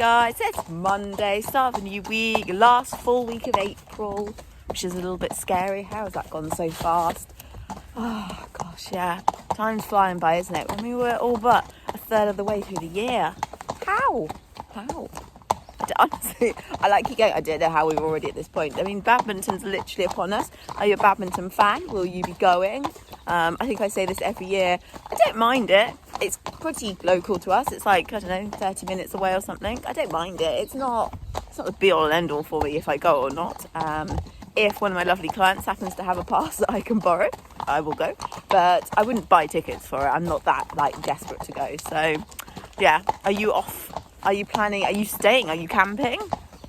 guys, it's Monday, start of the new week, last full week of April, which is a little bit scary. How has that gone so fast? Oh gosh, yeah, time's flying by, isn't it? When we were all but a third of the way through the year. How? Honestly, I keep going, I don't know how we were already at this point. I mean, badminton's literally upon us. Are you a badminton fan? Will you be going? I think I say this every year. I don't mind it. It's pretty local to us. It's like, I don't know, 30 minutes away or something. I don't mind it. It's not the be-all and end-all for me if I go or not. If one of my lovely clients happens to have a pass that I can borrow, I will go. But I wouldn't buy tickets for it. I'm not that, desperate to go. So, yeah. Are you off? Are you planning? Are you staying? Are you camping?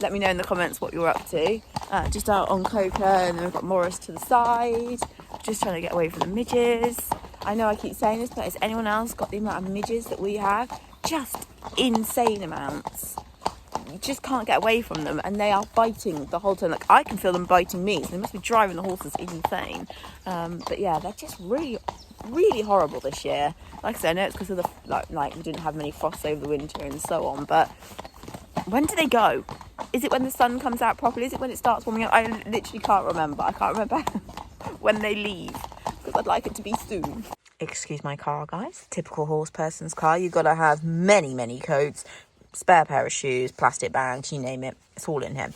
Let me know in the comments what you're up to. Just out on Coca, and then we've got Morris to the side. Just trying to get away from the midges. I know I keep saying this, but has anyone else got the amount of midges that we have? Just insane amounts. You just can't get away from them, and they are biting the whole time. Like, I can feel them biting me, so they must be driving the horses insane. But yeah, they're just really horrible this year. Like I said, I know it's because of the like we didn't have many frosts over the winter and so on, but when do they go? Is it when the sun comes out properly? Is it when it starts warming up? I literally can't remember. I can't remember when they leave, because I'd like it to be soon. Excuse my car, guys. Typical horse person's car. You've got to have many coats, spare pair of shoes, plastic bags, you name it. It's all in here.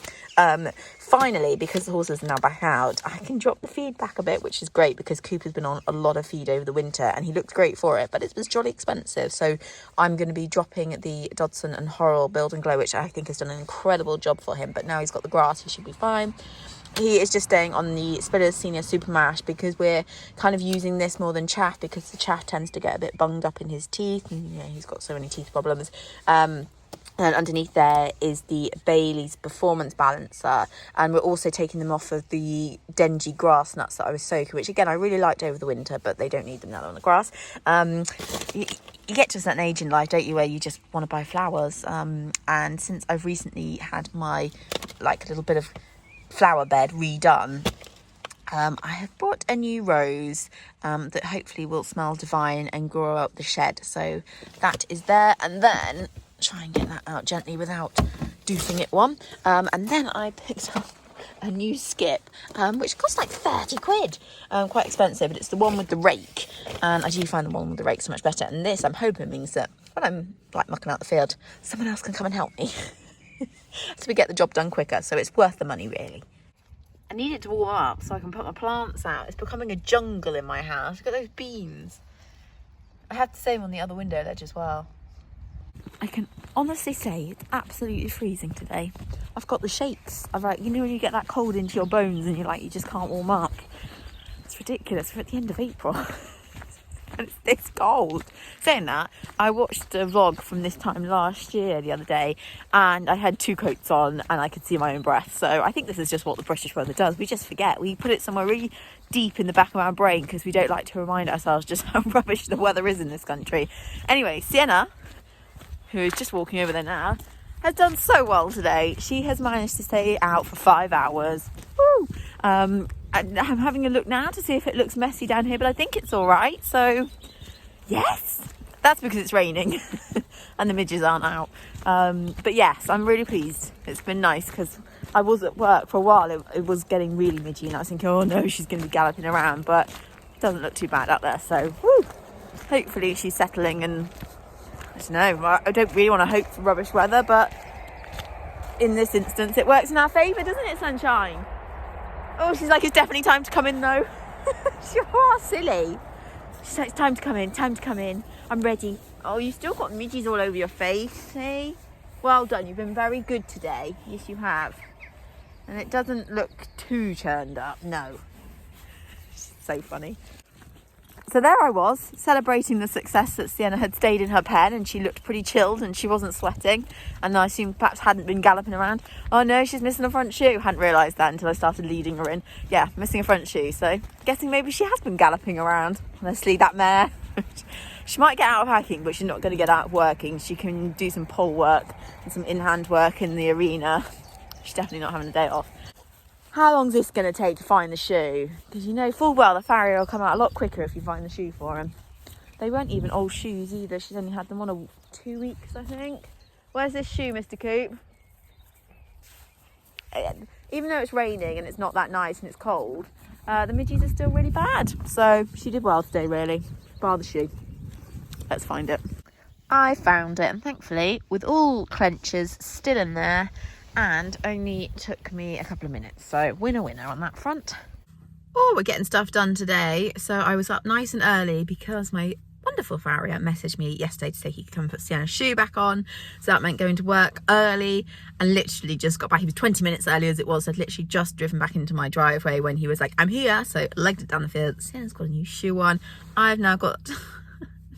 Finally, because the horses are now back out, I can drop the feed back a bit, which is great because Cooper's been on a lot of feed over the winter and he looked great for it, but it was jolly expensive. So I'm going to be dropping the Dodson and Horrell Build and Glow, which I think has done an incredible job for him. But now he's got the grass, he should be fine. He is just staying on the Spillers Senior Super Mash because we're kind of using this more than chaff, because the chaff tends to get a bit bunged up in his teeth, and he's got so many teeth problems. And underneath there is the Bailey's Performance Balancer. And we're also taking them off of the Dengie grass nuts that I was soaking, which again, I really liked over the winter, but they don't need them now on the grass. You get to a certain age in life, don't you, where you just want to buy flowers. And since I've recently had my, little bit of flower bed redone, I have bought a new rose that hopefully will smell divine and grow up the shed. So that is there. And then try and get that out gently without doofing it one. And then I picked up a new skip, which costs like 30 quid. Quite expensive, but it's the one with the rake. And I do find the one with the rake so much better. And this, I'm hoping, means that when I'm mucking out the field, someone else can come and help me. So we get the job done quicker. So it's worth the money, really. I need it to warm up so I can put my plants out. It's becoming a jungle in my house. Look at those beans. I have the same on the other window ledge as well. I can honestly say it's absolutely freezing today. I've got the shakes. When you get that cold into your bones and you just can't warm up. It's ridiculous. We're at the end of April. And it's this cold. Saying that, I watched a vlog from this time last year the other day, and I had 2 coats on and I could see my own breath. So I think this is just what the British weather does. We just forget. We put it somewhere really deep in the back of our brain because we don't like to remind ourselves just how rubbish the weather is in this country. Anyway, Sienna, who is just walking over there now, has done so well today. She has managed to stay out for 5 hours. Woo! And I'm having a look now to see if it looks messy down here, but I think it's all right. So, yes, that's because it's raining and the midges aren't out. But yes, I'm really pleased. It's been nice because I was at work for a while. It was getting really midgy and I was thinking, oh no, she's going to be galloping around, but it doesn't look too bad out there. So, woo! Hopefully she's settling, and I don't know, I don't really want to hope for rubbish weather, but in this instance, it works in our favour, doesn't it, sunshine? Oh, she's like, it's definitely time to come in, though. You are silly. She's like, it's time to come in. I'm ready. Oh, you've still got midges all over your face, see? Well done, you've been very good today. Yes, you have. And it doesn't look too turned up, no. She's so funny. So there I was, celebrating the success that Sienna had stayed in her pen, and she looked pretty chilled and she wasn't sweating, and I assumed perhaps hadn't been galloping around. Oh no, she's missing a front shoe. Hadn't realised that until I started leading her in. Yeah, missing a front shoe, so guessing maybe she has been galloping around. Honestly, that mare, she might get out of hacking, but she's not going to get out of working. She can do some pole work and some in-hand work in the arena. She's definitely not having a day off. How long is this going to take to find the shoe? Because you know full well the farrier will come out a lot quicker if you find the shoe for him. They weren't even old shoes either. She's only had them on 2 weeks, I think. Where's this shoe, Mr. Coop? Even though it's raining and it's not that nice and it's cold, the midges are still really bad. So she did well today, really. Bar the shoe. Let's find it. I found it, and thankfully, with all clenches still in there, and only took me a couple of minutes. So winner on that front. Oh, we're getting stuff done today. So I was up nice and early because my wonderful farrier messaged me yesterday to say he could come and put Sienna's shoe back on. So that meant going to work early, and literally just got back. He was 20 minutes early as it was. I'd literally just driven back into my driveway when he was like, I'm here. So legged it down the field. Sienna's got a new shoe on. I've now got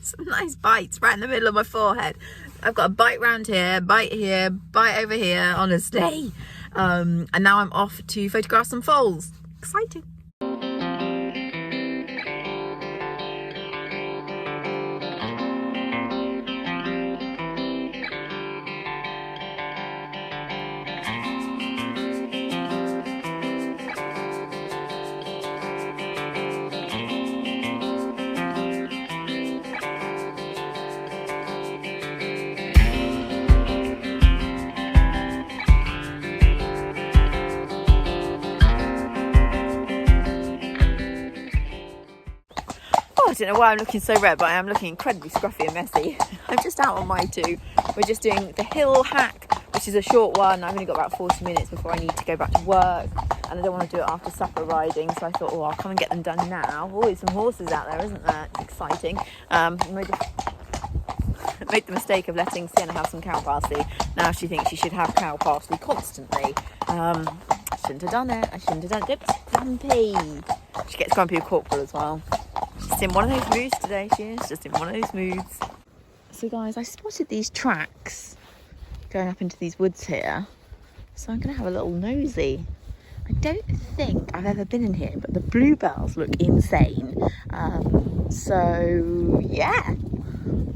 some nice bites right in the middle of my forehead. I've got a bite round here, bite over here, honestly. And now I'm off to photograph some foals. Exciting. I don't know why I'm looking so red, but I am looking incredibly scruffy and messy. I'm just out on my two. We're just doing the hill hack, which is a short one. I've only got about 40 minutes before I need to go back to work, and I don't want to do it after supper riding, so I thought, oh, I'll come and get them done now. Oh, there's some horses out there, isn't there? It's exciting. Made the mistake of letting Sienna have some cow parsley. Now she thinks she should have cow parsley constantly. I shouldn't have done it. Oops, grumpy. She gets grumpy with Corporal as well. She's in one of those moods today, she is. Just in one of those moods. So guys, I spotted these tracks going up into these woods here. So I'm going to have a little nosy. I don't think I've ever been in here, but the bluebells look insane. So yeah,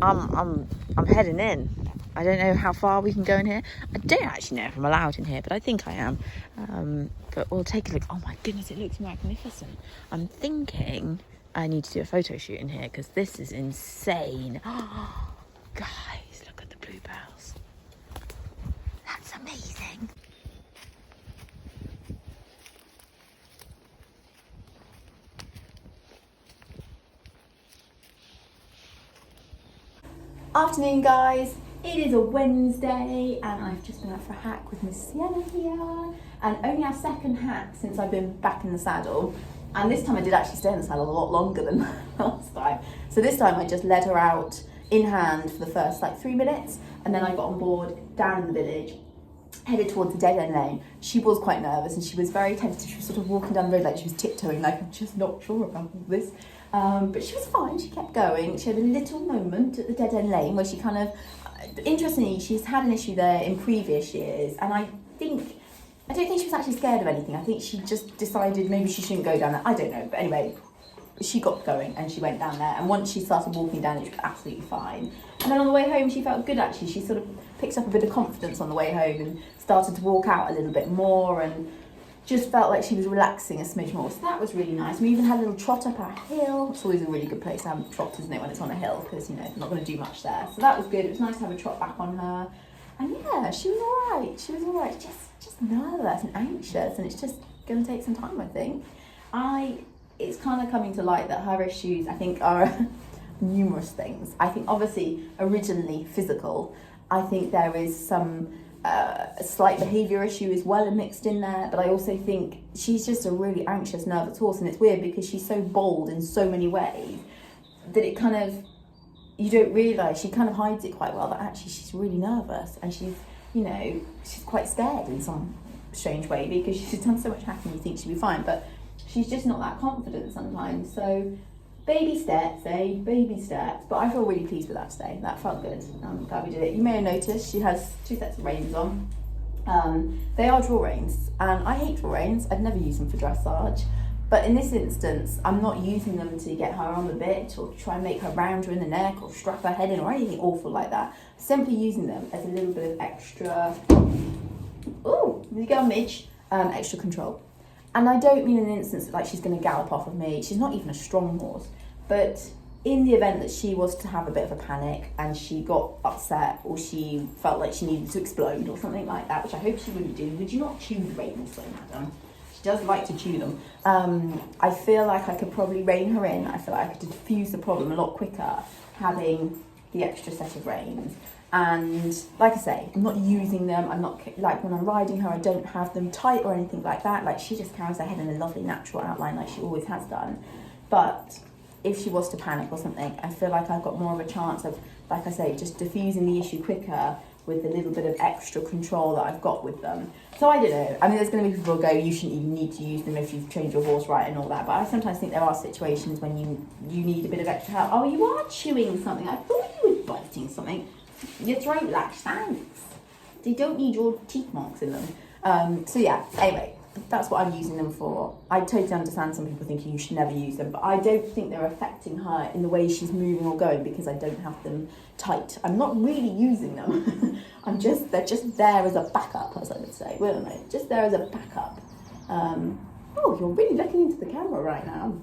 I'm heading in. I don't know how far we can go in here. I don't actually know if I'm allowed in here, but I think I am. But we'll take a look. Oh my goodness, it looks magnificent. I'm thinking I need to do a photo shoot in here because this is insane. Oh, guys, look at the bluebells. That's amazing. Afternoon, guys. It is a Wednesday and I've just been out for a hack with Miss Sienna here, and only our second hack since I've been back in the saddle. And this time I did actually stay in the saddle a lot longer than last time. So this time I just led her out in hand for the first 3 minutes, and then I got on board down in the village, headed towards the dead end lane. She was quite nervous and she was very tentative. She was sort of walking down the road like she was tiptoeing, I'm just not sure about all this. But she was fine, she kept going. She had a little moment at the dead end lane where she kind of, interestingly, she's had an issue there in previous years, and I don't think she was actually scared of anything. I think she just decided maybe she shouldn't go down there. I don't know, but anyway, she got going and she went down there, and once she started walking down it, she was absolutely fine. And then on the way home she felt good actually. She sort of picked up a bit of confidence on the way home and started to walk out a little bit more and just felt like she was relaxing a smidge more. So that was really nice. We even had a little trot up our hill. It's always a really good place to have a trot, isn't it, when it's on a hill, because, you know, you're not going to do much there. So that was good. It was nice to have a trot back on her. And yeah, she was all right. She was all right. Just nervous and anxious, and it's just going to take some time, I think. It's kind of coming to light that her issues, I think, are numerous things. I think, obviously, originally physical. I think there is some a slight behaviour issue as well mixed in there, but I also think she's just a really anxious, nervous horse, and it's weird because she's so bold in so many ways that it kind of, you don't realise, she kind of hides it quite well, that actually she's really nervous and she's, you know, she's quite scared in some strange way because she's done so much hacking, you think she'll be fine, but she's just not that confident sometimes. So baby steps, baby steps. But I feel really pleased with that today. That felt good. I'm glad we did it. You may have noticed she has 2 sets of reins on. They are draw reins, and I hate draw reins. I'd never use them for dressage. But in this instance, I'm not using them to get her on the bit or try and make her round her in the neck or strap her head in or anything awful like that. Simply using them as a little bit of extra, ooh, there you go, Midge, extra control. And I don't mean in an instance like she's going to gallop off of me. She's not even a strong horse. But in the event that she was to have a bit of a panic and she got upset or she felt like she needed to explode or something like that, which I hope she wouldn't do. Would you not chew the reins though, madam? She does like to chew them. I feel like I could probably rein her in. I feel like I could diffuse the problem a lot quicker having the extra set of reins. And like I say, I'm not using them. I'm not, like when I'm riding her, I don't have them tight or anything like that. Like she just carries her head in a lovely natural outline like she always has done. But if she was to panic or something, I feel like I've got more of a chance of, like I say, just diffusing the issue quicker with a little bit of extra control that I've got with them. So I don't know. I mean, there's going to be people who go, you shouldn't even need to use them if you've trained your horse right and all that. But I sometimes think there are situations when you need a bit of extra help. Oh, you are chewing something. I thought you were biting something. Your throat latch, thanks. They don't need your teeth marks in them. So yeah, anyway, that's what I'm using them for. I totally understand some people thinking you should never use them, but I don't think they're affecting her in the way she's moving or going because I don't have them tight. I'm not really using them. They're just there as a backup, as I would say, weren't they? Just there as a backup. Oh, you're really looking into the camera right now.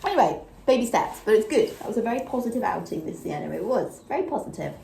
Anyway, baby steps, but it's good. That was a very positive outing this Sienna. It was very positive.